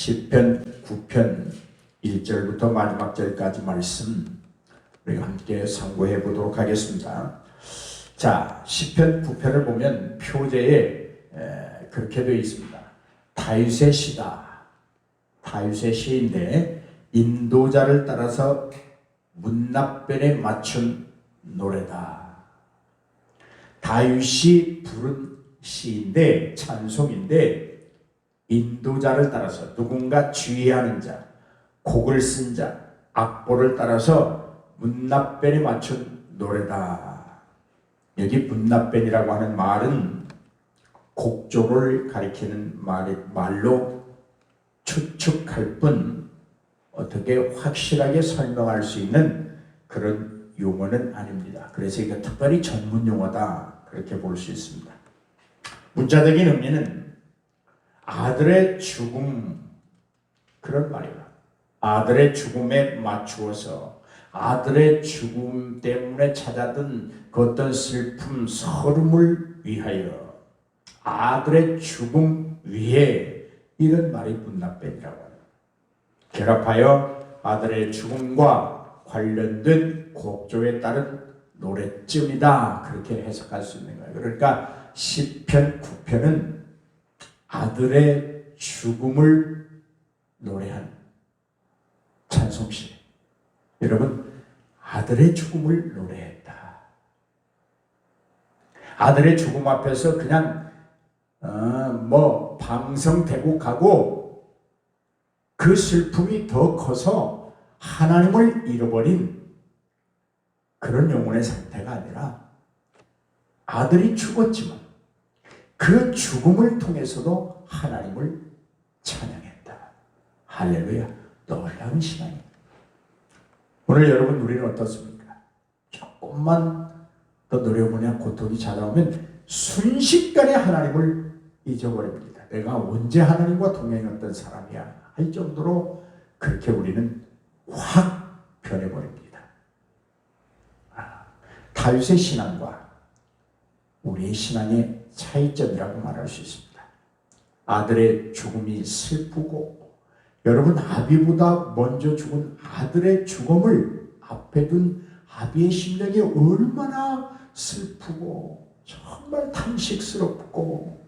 시편 9편 1절부터 마지막 절까지 말씀 우리가 함께 상고해 보도록 하겠습니다. 자, 시편 9편을 보면 표제에 그렇게 되어 있습니다. 다윗의 시다. 다윗의 시인데 인도자를 따라서 문납변에 맞춘 노래다. 다윗이 부른 시인데 찬송인데 인도자를 따라서 누군가 주의하는 자, 곡을 쓴 자, 악보를 따라서 문납변에 맞춘 노래다. 여기 문납변이라고 하는 말은 곡조를 가리키는 말로 추측할 뿐 어떻게 확실하게 설명할 수 있는 그런 용어는 아닙니다. 그래서 이게 특별히 전문 용어다 그렇게 볼 수 있습니다. 문자적인 의미는 아들의 죽음 그런 말이에요. 아들의 죽음에 맞추어서 아들의 죽음 때문에 찾아든 그 어떤 슬픔, 서름을 위하여 아들의 죽음 위에 이런 말이 문납변이라고 합니다. 결합하여 아들의 죽음과 관련된 곡조에 따른 노래쯤이다 그렇게 해석할 수 있는 거예요. 그러니까 시편 9편은 아들의 죽음을 노래한 찬송시. 여러분, 아들의 죽음을 노래했다. 아들의 죽음 앞에서 그냥 방성대곡하고 그 슬픔이 더 커서 하나님을 잃어버린 그런 영혼의 상태가 아니라 아들이 죽었지만 그 죽음을 통해서도 하나님을 찬양했다. 할렐루야. 놀라운 신앙입니다. 오늘 여러분 우리는 어떻습니까? 조금만 더 노려보냐 고통이 찾아오면 순식간에 하나님을 잊어버립니다. 내가 언제 하나님과 동행했던 사람이야 할 정도로 그렇게 우리는 확 변해버립니다. 다윗의 신앙과 우리의 신앙의 차이점이라고 말할 수 있습니다. 아들의 죽음이 슬프고 여러분 아비보다 먼저 죽은 아들의 죽음을 앞에 둔 아비의 심령이 얼마나 슬프고 정말 탄식스럽고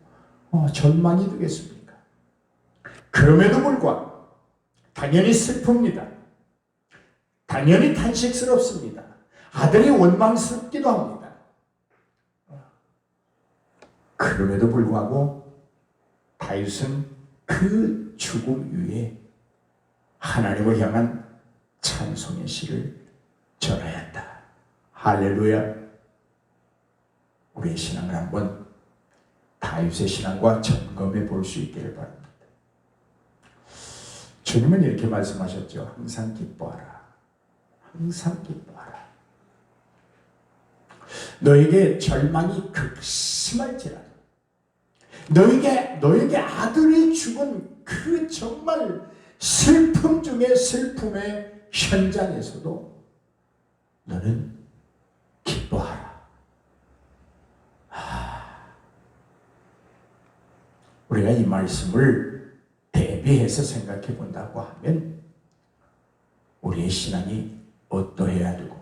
절망이 되겠습니까? 그럼에도 불구하고 당연히 슬픕니다. 당연히 탄식스럽습니다. 아들이 원망스럽기도 합니다. 그럼에도 불구하고 다윗은 그 죽음 위에 하나님을 향한 찬송의 시를 전하였다. 할렐루야. 우리의 신앙을 한번 다윗의 신앙과 점검해 볼 수 있기를 바랍니다. 주님은 이렇게 말씀하셨죠. 항상 기뻐하라. 항상 기뻐하라. 너에게 절망이 극심할지라도 너에게 아들이 죽은 그 정말 슬픔 중에 슬픔의 현장에서도 너는 기뻐하라. 우리가 이 말씀을 대비해서 생각해 본다고 하면 우리의 신앙이 어떠해야 되고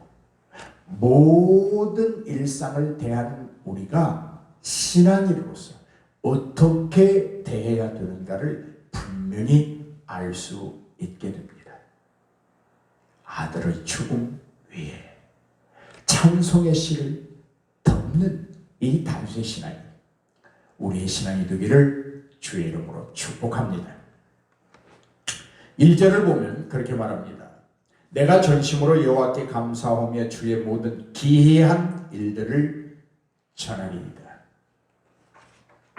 모든 일상을 대하는 우리가 신앙인으로서 어떻게 대해야 되는가를 분명히 알 수 있게 됩니다. 아들의 죽음 위에 찬송의 시를 덮는 이 다윗의 신앙이 우리의 신앙이 되기를 주의 이름으로 축복합니다. 1절을 보면 그렇게 말합니다. 내가 전심으로 여호와께 감사하며 주의 모든 기이한 일들을 전하리이다.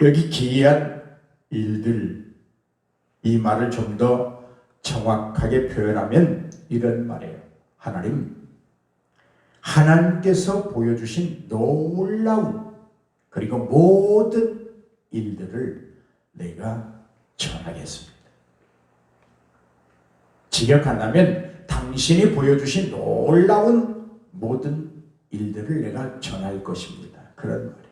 여기 기이한 일들 이 말을 좀 더 정확하게 표현하면 이런 말이에요. 하나님께서 보여주신 놀라운 그리고 모든 일들을 내가 전하겠습니다. 직역한다면 당신이 보여주신 놀라운 모든 일들을 내가 전할 것입니다. 그런 말이에요.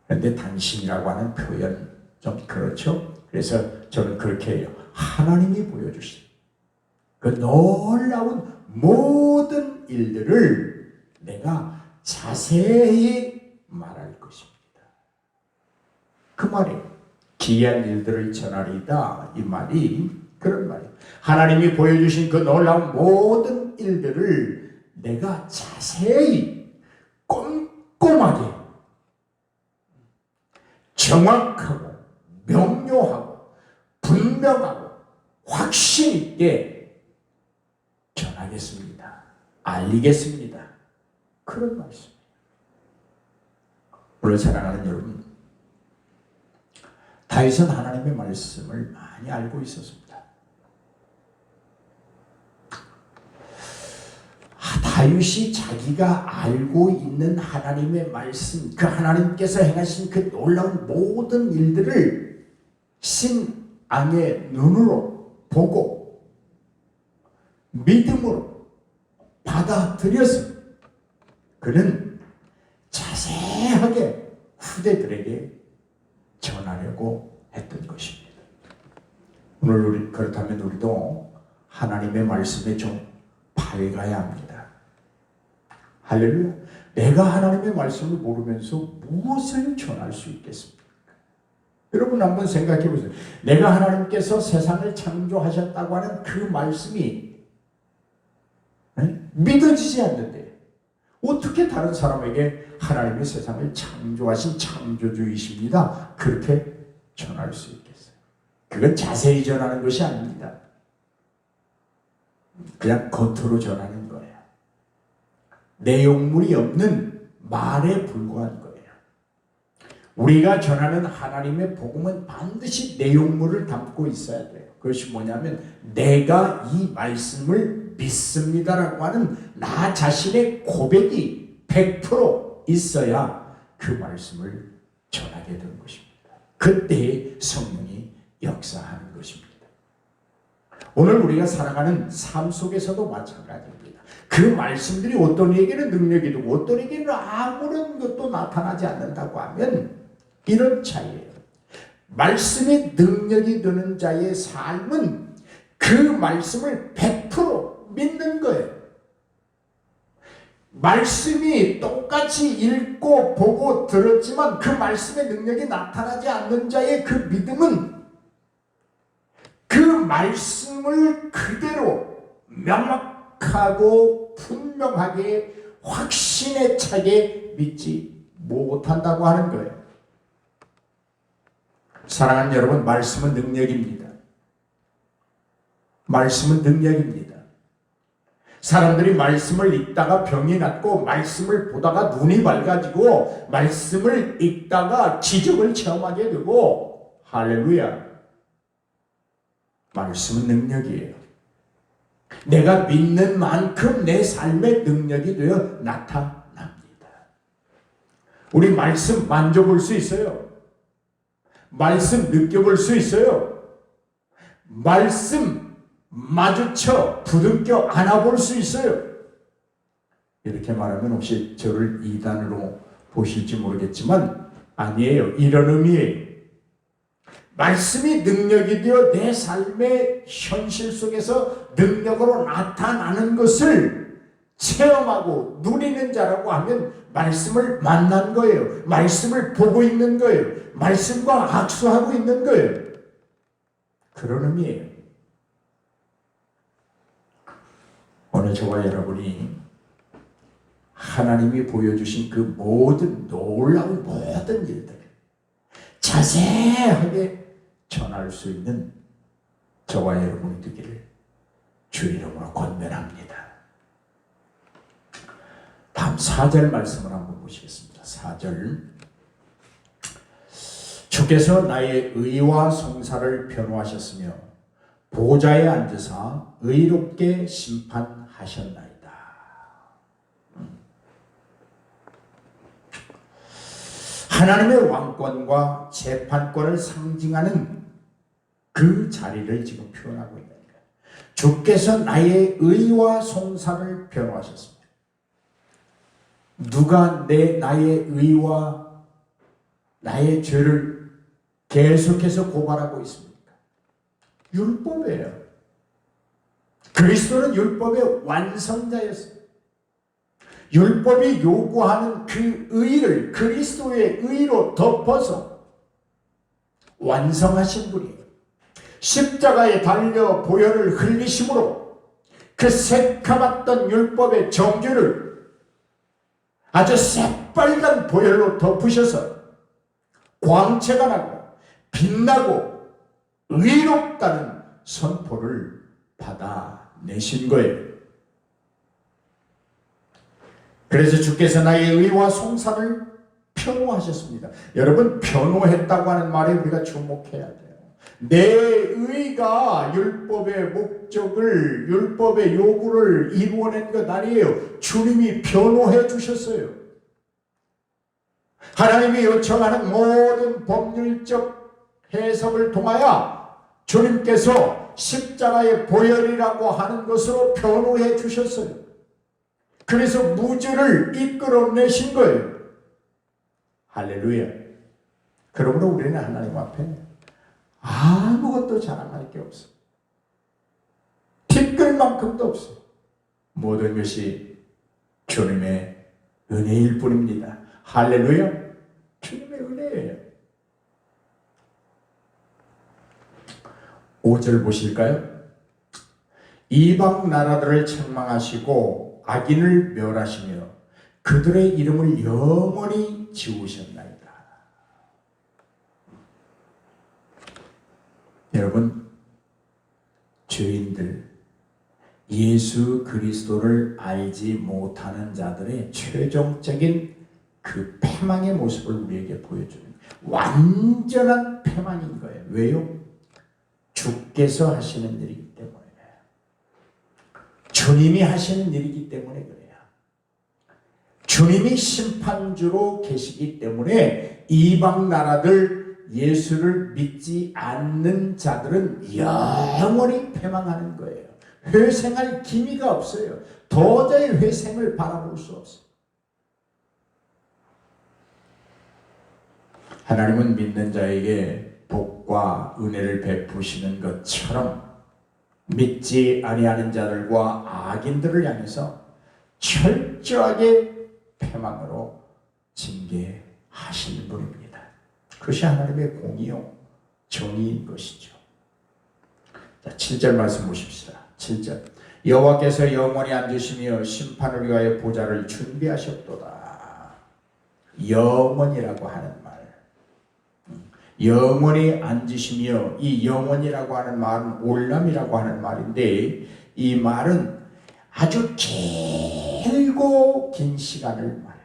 그런데 당신이라고 하는 표현 좀 그렇죠? 그래서 저는 그렇게 해요. 하나님이 보여주신 그 놀라운 모든 일들을 내가 자세히 말할 것입니다. 그 말이 기이한 일들을 전하리이다. 이 말이 그런 말이에요. 하나님이 보여주신 그 놀라운 모든 일들을 내가 자세히 꼼꼼하게 정확하고 명료하고 분명하고 확신 있게 전하겠습니다. 알리겠습니다. 그런 말씀이에요. 물론 사랑하는 여러분, 다윗은 하나님의 말씀을 많이 알고 있었습니다. 다윗이 자기가 알고 있는 하나님의 말씀, 그 하나님께서 행하신 그 놀라운 모든 일들을 신앙의 눈으로 보고 믿음으로 받아들여서 그는 자세하게 후대들에게 전하려고 했던 것입니다. 오늘 그렇다면 우리도 하나님의 말씀에 좀 밝아야 합니다. 할렐루야. 내가 하나님의 말씀을 모르면서 무엇을 전할 수 있겠습니까? 여러분 한번 생각해 보세요. 내가 하나님께서 세상을 창조하셨다고 하는 그 말씀이 믿어지지 않는데 어떻게 다른 사람에게 하나님의 세상을 창조하신 창조주이십니다, 그렇게 전할 수 있겠어요? 그건 자세히 전하는 것이 아닙니다. 그냥 겉으로 전하는 거예요. 내용물이 없는 말에 불과한 거예요. 우리가 전하는 하나님의 복음은 반드시 내용물을 담고 있어야 돼요. 그것이 뭐냐면 내가 이 말씀을 믿습니다라고 하는 나 자신의 고백이 100% 있어야 그 말씀을 전하게 되는 것입니다. 그때 성령이 역사하는 것입니다. 오늘 우리가 살아가는 삶 속에서도 마찬가지입니다. 그 말씀들이 어떤 이에게는 능력이 되고 어떤 이에게는 아무런 것도 나타나지 않는다고 하면 이런 차이예요. 말씀이 능력이 되는 자의 삶은 그 말씀을 100% 믿는 거예요. 말씀이 똑같이 읽고 보고 들었지만 그 말씀의 능력이 나타나지 않는 자의 그 믿음은 그 말씀을 그대로 명확하고 분명하게 확신에 차게 믿지 못한다고 하는 거예요. 사랑하는 여러분, 말씀은 능력입니다. 말씀은 능력입니다. 사람들이 말씀을 읽다가 병이 낫고 말씀을 보다가 눈이 밝아지고 말씀을 읽다가 기적을 체험하게 되고, 할렐루야. 말씀은 능력이에요. 내가 믿는 만큼 내 삶의 능력이 되어 나타납니다. 우리 말씀 만져볼 수 있어요. 말씀 느껴볼 수 있어요. 말씀 마주쳐 부둥켜 안아볼 수 있어요. 이렇게 말하면 혹시 저를 이단으로 보실지 모르겠지만 아니에요. 이런 의미예요. 말씀이 능력이 되어 내 삶의 현실 속에서 능력으로 나타나는 것을 체험하고 누리는 자라고 하면 말씀을 만난 거예요. 말씀을 보고 있는 거예요. 말씀과 악수하고 있는 거예요. 그런 의미예요. 오늘 저와 여러분이 하나님이 보여주신 그 모든 놀라운 모든 일들 자세하게 전할 수 있는 저와 여러분이 되기를 주 이름으로 권면합니다. 다음 4절 말씀을 한번 보시겠습니다. 4절. 주께서 나의 의와 송사를 변호하셨으며 보좌에 앉으사 의롭게 심판하셨나이다. 하나님의 왕권과 재판권을 상징하는 그 자리를 지금 표현하고 있는 거예요. 주께서 나의 의와 송사를 변호하셨습니다. 누가 나의 의와 나의 죄를 계속해서 고발하고 있습니까? 율법이에요. 그리스도는 율법의 완성자였어요. 율법이 요구하는 그 의를 그리스도의 의로 덮어서 완성하신 분이에요. 십자가에 달려 보혈을 흘리심으로 그 새카맣던 율법의 정죄를 아주 새빨간 보혈로 덮으셔서 광채가 나고 빛나고 의롭다는 선포를 받아내신 거예요. 그래서 주께서 나의 의와 송사를 변호하셨습니다. 여러분, 변호했다고 하는 말에 우리가 주목해야 돼요. 내 의가 율법의 목적을, 율법의 요구를 이루어낸 것 아니에요. 주님이 변호해 주셨어요. 하나님이 요청하는 모든 법률적 해석을 통하여 주님께서 십자가의 보혈이라고 하는 것으로 변호해 주셨어요. 그래서 무죄를 이끌어내신 거예요. 할렐루야. 그러므로 우리는 하나님 앞에 아무것도 자랑할 게 없어. 티끌 만큼도 없어. 모든 것이 주님의 은혜일 뿐입니다. 할렐루야. 주님의 은혜예요. 5절 보실까요? 이방 나라들을 책망하시고 악인을 멸하시며 그들의 이름을 영원히 지우셨나이다. 여러분, 죄인들, 예수 그리스도를 알지 못하는 자들의 최종적인 그 패망의 모습을 우리에게 보여주는 완전한 패망인 거예요. 왜요? 주께서 하시는 일이기 때문에, 주님이 하시는 일이기 때문에 그래요. 주님이 심판주로 계시기 때문에 이방 나라들, 예수를 믿지 않는 자들은 영원히 패망하는 거예요. 회생할 기미가 없어요. 도저히 회생을 바라볼 수 없어요. 하나님은 믿는 자에게 복과 은혜를 베푸시는 것처럼 믿지 아니하는 자들과 악인들을 향해서 철저하게 패망으로 징계하시는 분입니다. 그것이 하나님의 공의요 정의인 것이죠. 자, 7절 말씀 보십시다. 7절. 여호와께서 영원히 앉으시며 심판을 위하여 보좌를 준비하셨도다. 영원이라고 하는 말. 영원히 앉으시며, 이 영원이라고 하는 말은 올람이라고 하는 말인데, 이 말은 아주 길고 긴 시간을 말해요.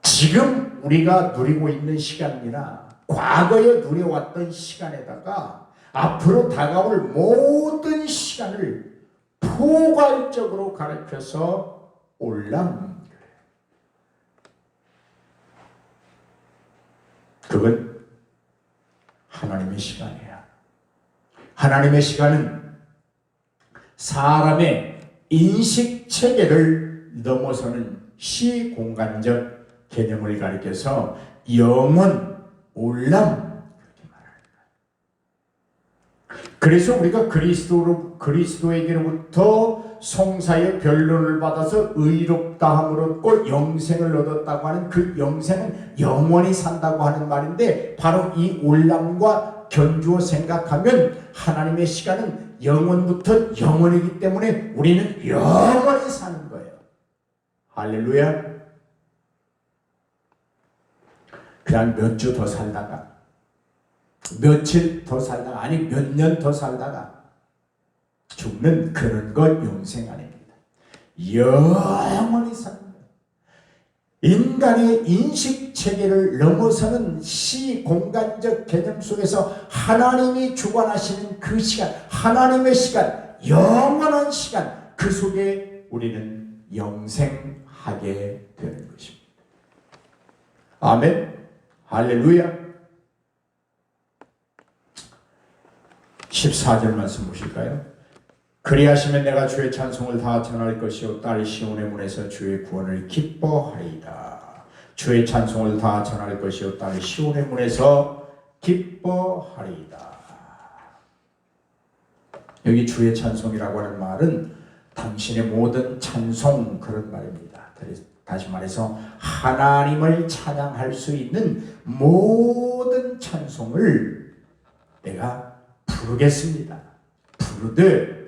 지금 우리가 누리고 있는 시간이나 과거에 누려왔던 시간에다가 앞으로 다가올 모든 시간을 포괄적으로 가르쳐서 올람, 그건 하나님의 시간이야. 하나님의 시간은 사람의 인식 체계를 넘어서는 시공간적 개념을 가리켜서 영원, 올람 그렇게 말합니다. 그래서 우리가 그리스도에게로부터 송사의 변론을 받아서 의롭다함을 얻고 영생을 얻었다고 하는 그 영생은 영원히 산다고 하는 말인데, 바로 이 올람과 견주어 생각하면 하나님의 시간은 영원부터 영원이기 때문에 우리는 영원히 사는 거예요. 할렐루야. 그냥 몇 주 더 살다가, 며칠 더 살다가, 아니 몇 년 더 살다가 죽는 그런 것 영생 아닙니다. 영원히 사는 거예요. 인간의 인식 체계를 넘어서는 시공간적 개념 속에서 하나님이 주관하시는 그 시간, 하나님의 시간, 영원한 시간, 그 속에 우리는 영생하게 되는 것입니다. 아멘. 할렐루야. 14절 말씀 보실까요? 그리하시면 내가 주의 찬송을 다 전할 것이요 딸이 시온의 문에서 주의 구원을 기뻐하리이다. 주의 찬송을 다 전할 것이었다며 시온의 문에서 기뻐하리이다. 여기 주의 찬송이라고 하는 말은 당신의 모든 찬송, 그런 말입니다. 다시 말해서 하나님을 찬양할 수 있는 모든 찬송을 내가 부르겠습니다. 부르되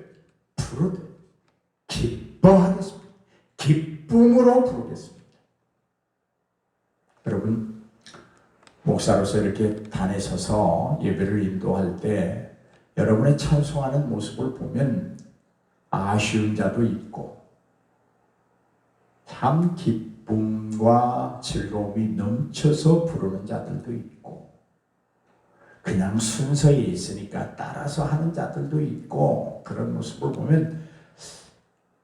기뻐하겠습니다. 기쁨으로 부르겠습니다. 여러분, 목사로서 이렇게 단에 서서 예배를 인도할 때 여러분의 찬송하는 모습을 보면 아쉬운 자도 있고 참 기쁨과 즐거움이 넘쳐서 부르는 자들도 있고 그냥 순서에 있으니까 따라서 하는 자들도 있고, 그런 모습을 보면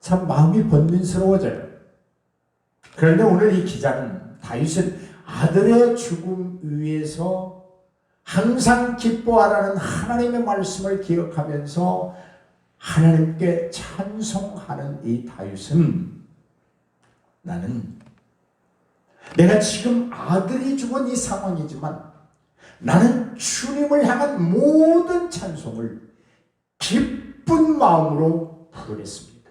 참 마음이 번민스러워져요. 그런데 오늘 이 기자는 다윗은 아들의 죽음 위에서 항상 기뻐하라는 하나님의 말씀을 기억하면서 하나님께 찬송하는 이 다윗은, 나는 내가 지금 아들이 죽은 이 상황이지만 나는 주님을 향한 모든 찬송을 기쁜 마음으로 부르겠습니다.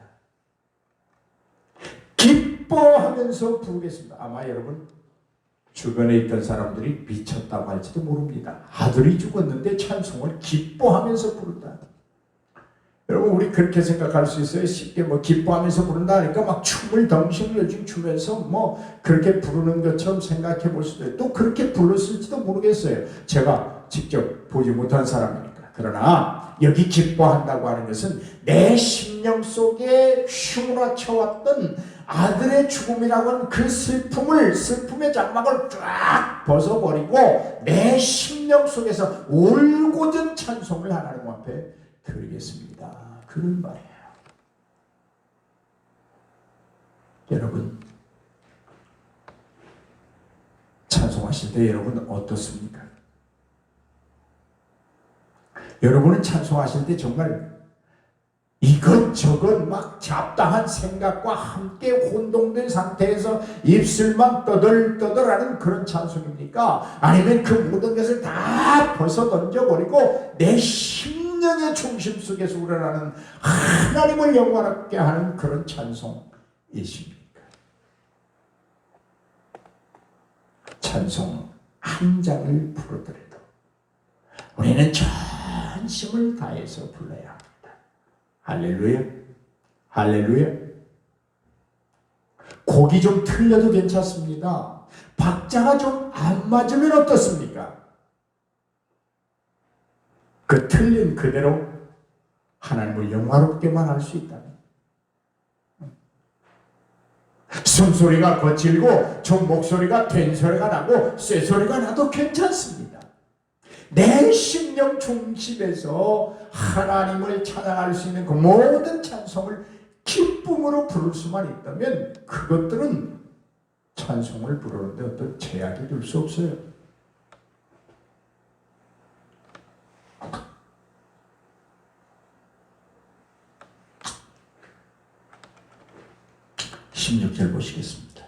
기뻐하면서 부르겠습니다. 아마 여러분 주변에 있던 사람들이 미쳤다고 할지도 모릅니다. 아들이 죽었는데 찬송을 기뻐하면서 부른다. 여러분, 우리 그렇게 생각할 수 있어요. 쉽게 기뻐하면서 부른다 하니까 막 춤을 덩실덩실 추면서 그렇게 부르는 것처럼 생각해 볼 수도 있어요. 또 그렇게 불렀을지도 모르겠어요. 제가 직접 보지 못한 사람이니까. 그러나 여기 기뻐한다고 하는 것은 내 심령 속에 휘몰아쳐왔던 아들의 죽음이라고 하는 그 슬픔의 장막을 쫙 벗어버리고 내 심령 속에서 올곧은 찬송을 하나님 앞에 드리겠습니다. 그런 말이에요. 여러분, 찬송하실 때 여러분 어떻습니까? 여러분은 찬송하실 때 정말 이것저것 막 잡다한 생각과 함께 혼동된 상태에서 입술만 떠들떠들하는 그런 찬송입니까? 아니면 그 모든 것을 다 벗어 던져버리고 내 심령의 중심 속에서 우러나는 하나님을 영원하게 하는 그런 찬송이십니까? 찬송 한 장을 부르더라도 우리는 전심을 다해서 불러야 합니다. 할렐루야, 할렐루야. 곡이 좀 틀려도 괜찮습니다. 박자가 좀 안 맞으면 어떻습니까? 그 틀린 그대로 하나님을 영화롭게만 할 수 있다면, 숨소리가 거칠고 좀 목소리가 된 소리가 나고 쇠 소리가 나도 괜찮습니다. 내 심령 중심에서 하나님을 찬양할 수 있는 그 모든 찬송을 기쁨으로 부를 수만 있다면 그것들은 찬송을 부르는데 어떤 제약이 될 수 없어요. (16절) 보시겠습니다.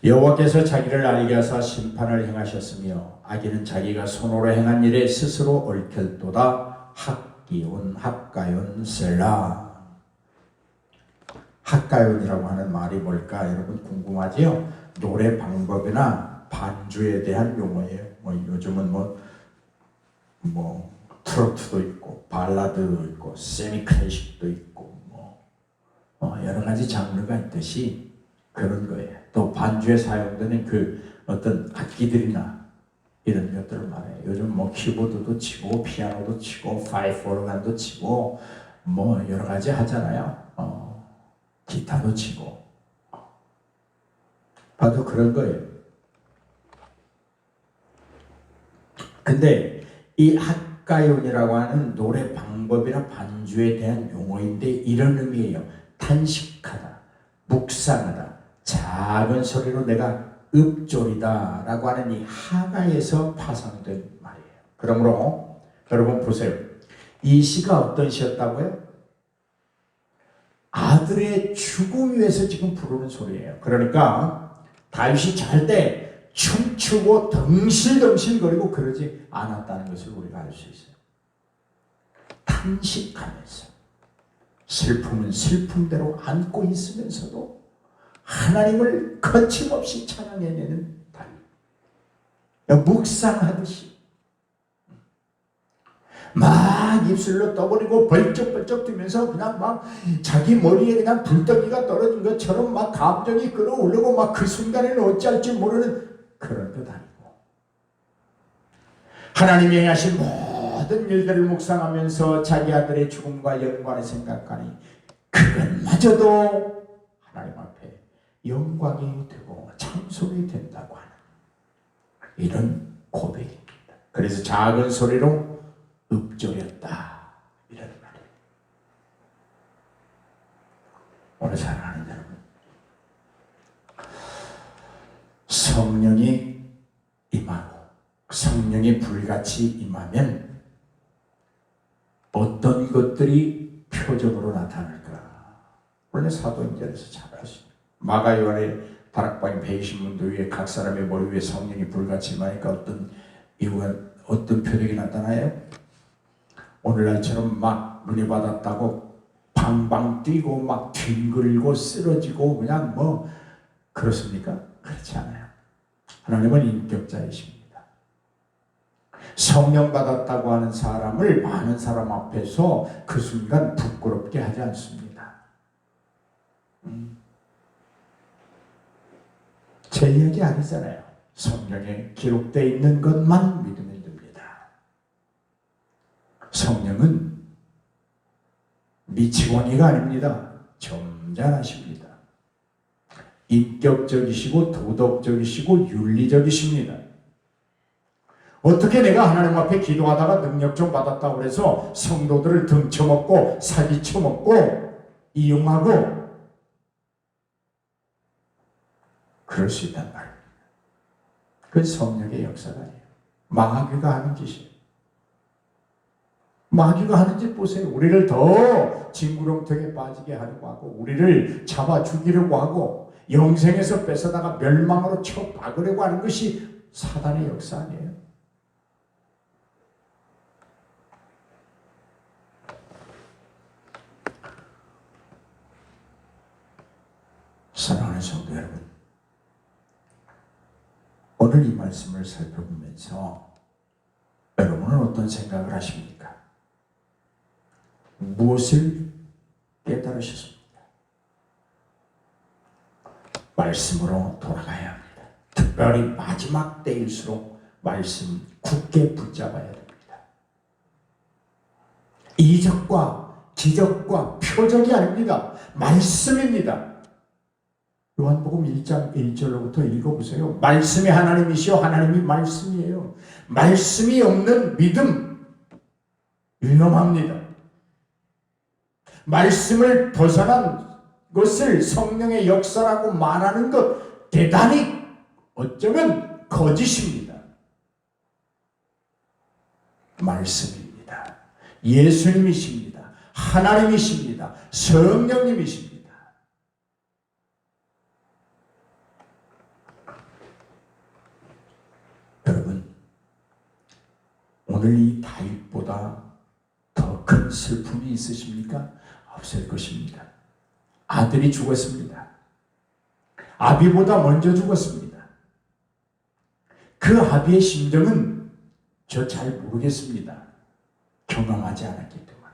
여호와께서 자기를 알게 하사 심판을 행하셨으며 악인은 자기가 손으로 행한 일에 스스로 얽힐도다. 학가yon 셀라. 학가요이라고 하는 말이 뭘까 여러분 궁금하지요? 노래 방법이나 반주에 대한 용어예요. 요즘은 트로트도 있고 발라드도 있고 세미 클래식도 있고 여러 가지 장르가 있듯이 그런 거예요. 또 반주에 사용되는 그 어떤 악기들이나 이런 것들을 말해요. 요즘 키보드도 치고 피아노도 치고 파이프 오르간도 치고 여러 가지 하잖아요. 기타도 치고 봐도 그런 거예요. 근데 이 학가요이라고 하는 노래 방법이나 반주에 대한 용어인데 이런 의미예요. 탄식하다, 묵상하다, 작은 소리로 내가 읊조리다 라고 하는 이 하가에서 파생된 말이에요. 그러므로 여러분 보세요. 이 시가 어떤 시였다고요? 아들의 죽음 위해서 지금 부르는 소리예요. 그러니까 다윗이 잘 때 춤추고 덩실덩실거리고 그러지 않았다는 것을 우리가 알 수 있어요. 탄식하면서 슬픔은 슬픔대로 안고 있으면서도 하나님을 거침없이 찬양해내는 다윗. 묵상하듯이 막 입술로 떠버리고 벌쩍벌쩍 뛰면서 그냥 막 자기 머리에 그냥 불덩이가 떨어진 것처럼 막 감정이 끌어오르고 막 그 순간에는 어찌할지 모르는 그런 것 아니고, 하나님이 행하신 모든 일들을 묵상하면서 자기 아들의 죽음과 영광을 생각하니 그것마저도 하나님 앞에 영광이 되고 찬송이 된다고 하는 이런 고백입니다. 그래서 작은 소리로 읊조렸다 이런 말이에요. 오늘 사랑하는 여러분, 성령이 임하고 성령이 불같이 임하면 어떤 것들이 표적으로 나타날까? 원래 사도행전에서 잘 아십니다. 마가요한의 다락방에 120문도 위에 각 사람의 머리 위에 성령이 불같이 임하니까 어떤 표적이 나타나요? 오늘날처럼 막 은혜 받았다고 방방 뛰고 막 뒹굴고 쓰러지고 그냥 뭐 그렇습니까? 그렇지 않아요. 하나님은 인격자이십니다. 성령 받았다고 하는 사람을 많은 사람 앞에서 그 순간 부끄럽게 하지 않습니다. 제 이야기 아니잖아요. 성령에 기록되어 있는 것만 믿으면 성령은 미치광이가 아닙니다. 점잖으십니다. 인격적이시고 도덕적이시고 윤리적이십니다. 어떻게 내가 하나님 앞에 기도하다가 능력 좀 받았다고 해서 성도들을 등쳐먹고 사기쳐먹고 이용하고 그럴 수 있단 말이에요. 그건 성령의 역사가 아니에요. 마귀가 하는 짓이에요. 마귀가 하는 짓 보세요. 우리를 더 징구렁텅에 빠지게 하려고 하고 우리를 잡아 죽이려고 하고 영생에서 뺏어다가 멸망으로 쳐 박으려고 하는 것이 사단의 역사 아니에요. 사랑하는 성도 여러분, 오늘 이 말씀을 살펴보면서 여러분은 어떤 생각을 하십니까? 무엇을 깨달으셨습니까? 말씀으로 돌아가야 합니다. 특별히 마지막 때일수록 말씀 굳게 붙잡아야 됩니다. 이적과 기적과 표적이 아닙니다. 말씀입니다. 요한복음 1장 1절로부터 읽어보세요. 말씀이 하나님이시요 하나님이 말씀이에요. 말씀이 없는 믿음 위험합니다. 말씀을 벗어난 것을 성령의 역사라고 말하는 것 대단히 어쩌면 거짓입니다. 말씀입니다. 예수님이십니다. 하나님이십니다. 성령님이십니다. 여러분, 오늘 이 다윗보다 더 큰 슬픔이 있으십니까? 없을 것입니다. 아들이 죽었습니다. 아비보다 먼저 죽었습니다. 그 아비의 심정은 저 잘 모르겠습니다. 경험하지 않았기 때문에.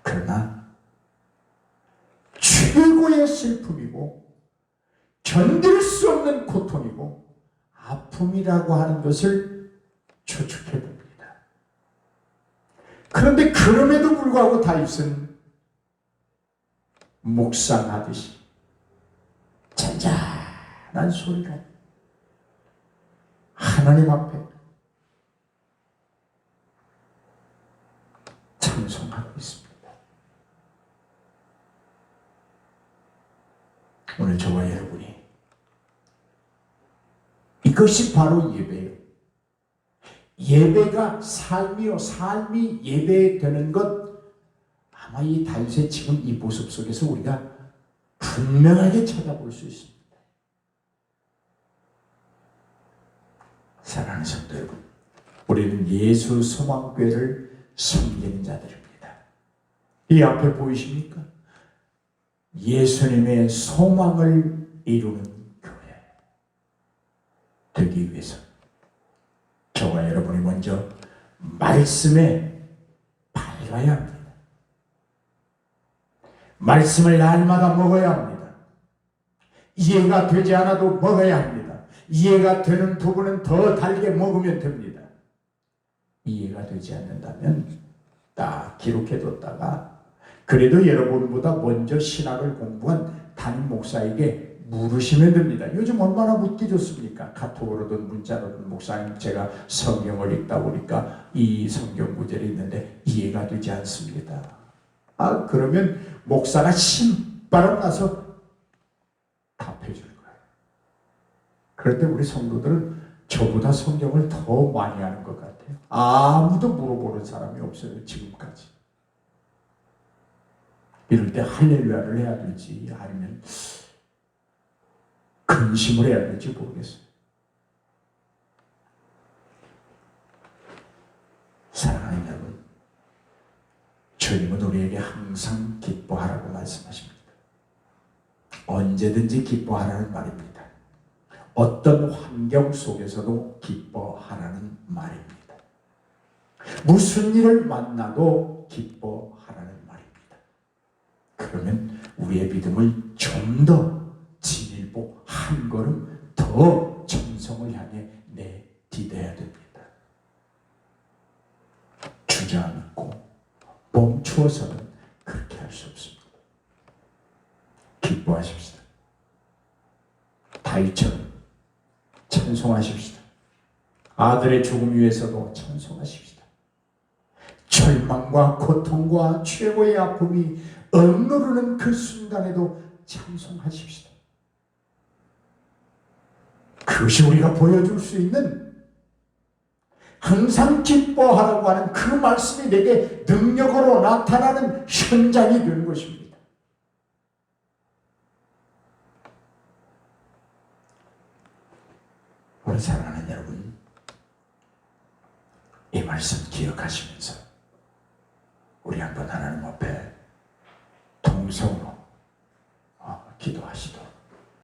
그러나 최고의 슬픔이고 견딜 수 없는 고통이고 아픔이라고 하는 것을 추측해 봅니다. 그런데 그럼에도 불구하고 다윗은 묵상하듯이 잔잔한 소리로 하나님 앞에 찬송하고 있습니다. 오늘 저와 여러분이 이것이 바로 예배예요. 예배가 삶이요, 삶이 예배되는 것, 아마 이 다윗의 지금 이 모습 속에서 우리가 분명하게 찾아볼 수 있습니다. 사랑하는 성도 여러분, 우리는 예수 소망교회를 섬기는 자들입니다. 이 앞에 보이십니까? 예수님의 소망을 이루는 교회 되기 위해서 저와 여러분이 먼저 말씀에 밝아야 합니다. 말씀을 날마다 먹어야 합니다. 이해가 되지 않아도 먹어야 합니다. 이해가 되는 부분은 더 달게 먹으면 됩니다. 이해가 되지 않는다면 딱 기록해뒀다가 그래도 여러분보다 먼저 신학을 공부한 담임 목사에게 물으시면 됩니다. 요즘 얼마나 묻기 좋습니까? 카톡으로든 문자로든 목사님 제가 성경을 읽다 보니까 이 성경 구절이 있는데 이해가 되지 않습니다. 그러면 목사가 신바람 나서 답해줄 거예요. 그런데 우리 성도들은 저보다 성경을 더 많이 아는 것 같아요. 아무도 물어보는 사람이 없어요, 지금까지. 이럴 때 할렐루야를 해야 될지 아니면 근심을 해야 될지 모르겠어요. 사랑하는 여러분, 주님은 우리에게 항상 기뻐하라고 말씀하십니다. 언제든지 기뻐하라는 말입니다. 어떤 환경 속에서도 기뻐하라는 말입니다. 무슨 일을 만나도 기뻐하라는 말입니다. 그러면 우리의 믿음을 좀 더 진일보 한 걸음 더 정성을 향해 내디뎌야 됩니다. 주저앉고 멈추어서는 그렇게 할 수 없습니다. 기뻐하십시다. 다윗처럼 찬송하십시다. 아들의 죽음 위에서도 찬송하십시다. 절망과 고통과 최고의 아픔이 억누르는 그 순간에도 찬송하십시다. 그것이 우리가 보여줄 수 있는 항상 기뻐하라고 하는 그 말씀이 내게 능력으로 나타나는 현장이 되는 것입니다. 우리 사랑하는 여러분, 이 말씀 기억하시면서 우리 한번 하나님 앞에 동성